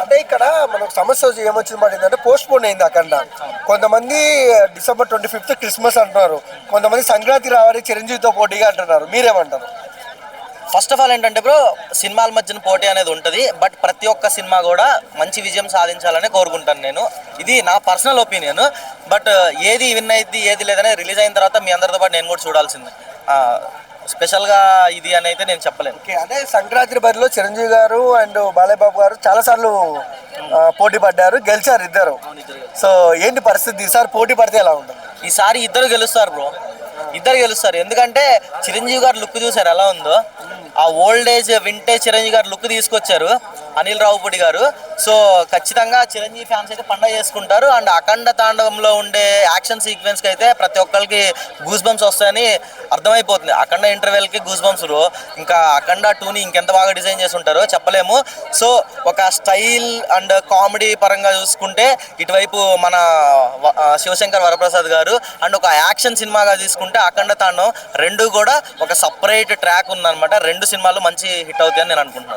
అంటే ఇక్కడ మనకు సమస్య ఏమొచ్చింది మాట ఏంటంటే పోస్ట్ పోన్ అయింది అక్కడ. కొంతమంది డిసెంబర్ 25th క్రిస్మస్ అంటున్నారు, కొంతమంది సంక్రాంతి రావాలి చిరంజీవితో పోటీగా అంటున్నారు. మీరేమంటారు? ఫస్ట్ ఆఫ్ ఆల్ ఏంటంటే బ్రో, సినిమాల మధ్యన పోటీ అనేది ఉంటుంది. బట్ ప్రతి ఒక్క సినిమా కూడా మంచి విజయం సాధించాలని కోరుకుంటాను నేను. ఇది నా పర్సనల్ ఒపీనియన్. బట్ ఏది విన్ అయింది ఏది లేదని రిలీజ్ అయిన తర్వాత మీ అందరితో పాటు నేను కూడా చూడాల్సిందే. స్పెషల్గా ఇది అని అయితే నేను చెప్పలేను. ఓకే, అదే సంక్రాంతి బరిలో చిరంజీవి గారు అండ్ బాలయ్య బాబు గారు చాలాసార్లు పోటీ పడ్డారు, గెలిచారు ఇద్దరు. సో ఏంటి పరిస్థితి ఈసారి పోటీ పడితే ఎలా ఉంటుంది? ఈసారి ఇద్దరు గెలుస్తారు బ్రో, ఇద్దరు గెలుస్తారు. ఎందుకంటే చిరంజీవి గారు లుక్ చూసారు ఎలా ఉందో. ఆ ఓల్డ్ ఏజ్ వింటేజ్ చిరంజీవి గారు లుక్ తీసుకొచ్చారు అనిల్ రావుపూడి గారు. సో ఖచ్చితంగా చిరంజీవి ఫ్యాన్స్ అయితే పండగ చేసుకుంటారు. అండ్ అఖండ తాండవంలో ఉండే యాక్షన్ సీక్వెన్స్కి అయితే ప్రతి ఒక్కరికి గూస్ బంప్స్ వస్తాయని అర్థమైపోతుంది. అఖండ ఇంటర్వెల్కి గూస్ బంప్స్. ఇంకా అఖండ 2ని ఇంకెంత బాగా డిజైన్ చేసి ఉంటారో చెప్పలేము. సో ఒక స్టైల్ అండ్ కామెడీ పరంగా చూసుకుంటే ఇటువైపు మన శివశంకర్ వరప్రసాద్ గారు, అండ్ ఒక యాక్షన్ సినిమాగా తీసుకుంటే అఖండ తాండవం, రెండు కూడా ఒక సపరేట్ ట్రాక్ ఉందన్నమాట. రెండు సినిమాలు మంచి హిట్ అవుతాయని నేను అనుకుంటున్నాను.